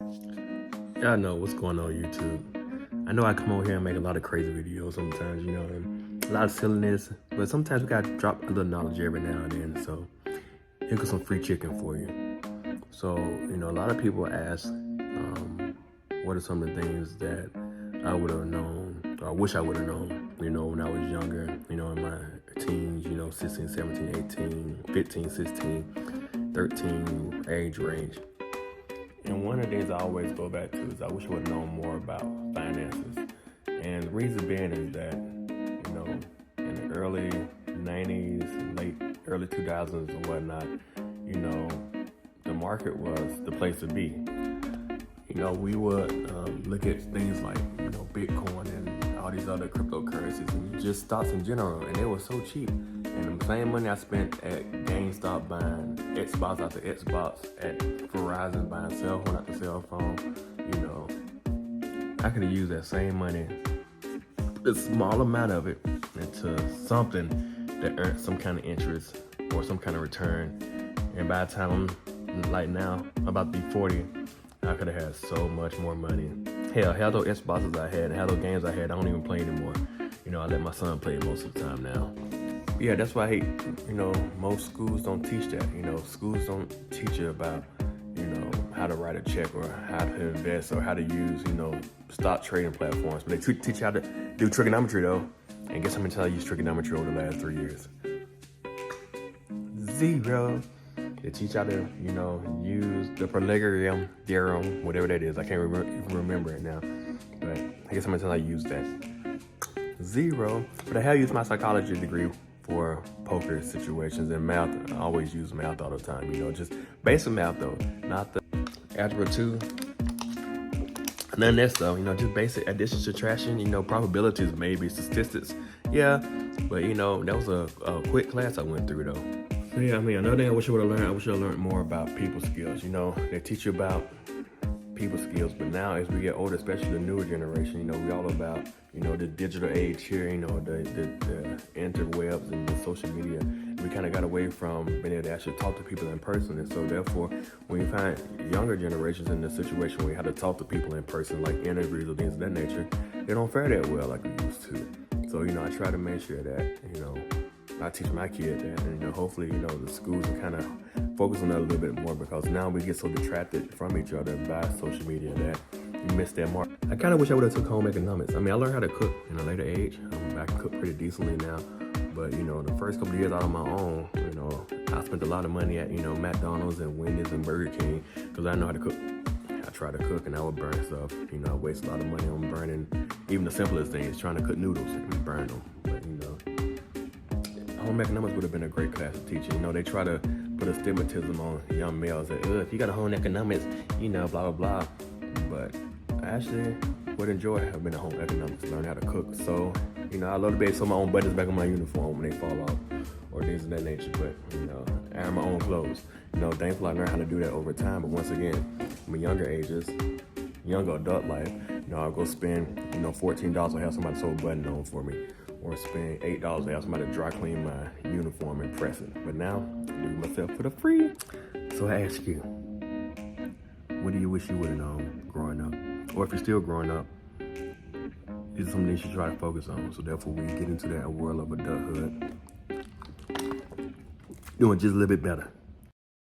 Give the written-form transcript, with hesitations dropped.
Y'all know what's going on YouTube. I know I come over here and make a lot of crazy videos sometimes, and a lot of silliness, but sometimes we gotta drop a little knowledge every now and then. So here goes some free chicken for you. So, a lot of people ask, what are some of the things that I would have known, or I wish I would have known, when I was younger, in my teens, 16, 17, 18, 15, 16, 13 age range. And one of the things I always go back to is I wish I would have known more about finances. And the reason being is that, in the early 90s, early 2000s and whatnot, the market was the place to be. We would look at things like, Bitcoin and all these other cryptocurrencies and just stocks in general, and they were so cheap. And the same money I spent at GameStop buying Xbox after Xbox, at Verizon buying cell phone after cell phone, I could have used that same money, a small amount of it, into something that earned some kind of interest or some kind of return. And by the time I'm now, I'm about to be 40, I could have had so much more money. Hell, had those Xboxes I had, and had those games I had, I don't even play anymore. I let my son play most of the time now. Yeah, that's why I hate, most schools don't teach that. Schools don't teach you about, how to write a check or how to invest or how to use, stock trading platforms. But they teach you how to do trigonometry though. And guess how many times I used trigonometry over the last 3 years? 0. They teach you how to, use the Pythagorean theorem, whatever that is. I can't remember it now. But I guess how many times I used that? 0. But I have used my psychology degree for poker situations, and math. I always use math all the time, just basic math though, not the algebra 2. None of that stuff, just basic addition, subtraction, probabilities, maybe statistics. Yeah, but that was a quick class I went through though. So yeah, another thing I wish I would have learned, I wish I learned more about people skills. They teach you about people skills, but now as we get older, especially the newer generation, we all about, the digital age here, the interwebs and the social media. We kind of got away from being able to actually talk to people in person. And so therefore, when you find younger generations in the situation where you have to talk to people in person, like interviews or things of that nature, they don't fare that well like we used to. So, I try to make sure that, I teach my kid that, and hopefully, the schools will kind of focus on that a little bit more, because now we get so detracted from each other by social media that you miss that mark. I kind of wish I would have took home economics. I learned how to cook in a later age. I can cook pretty decently now, but the first couple of years out on my own, I spent a lot of money at McDonald's and Wendy's and Burger King because I know how to cook. I try to cook and I would burn stuff. I waste a lot of money on burning even the simplest things, trying to cook noodles and burn them. But home economics would have been a great class to teach. They try to put a stigmatism on young males that if you got a home economics, blah blah blah. But I actually would enjoy having a home economics, learn how to cook. So I love to be able to sew my own buttons back on my uniform when they fall off or things of that nature. But iron my own clothes. Thankfully I learned how to do that over time. But once again, in my younger ages, younger adult life, I'll go spend $14 to have somebody sew a button on for me, or spend $8 to have somebody dry clean my uniform and press it. But now I do it myself for the free. So I ask you, what do you wish you would have known growing up? Or if you're still growing up, these are some things you try to focus on. So therefore, when you get into that world of adulthood, doing just a little bit better.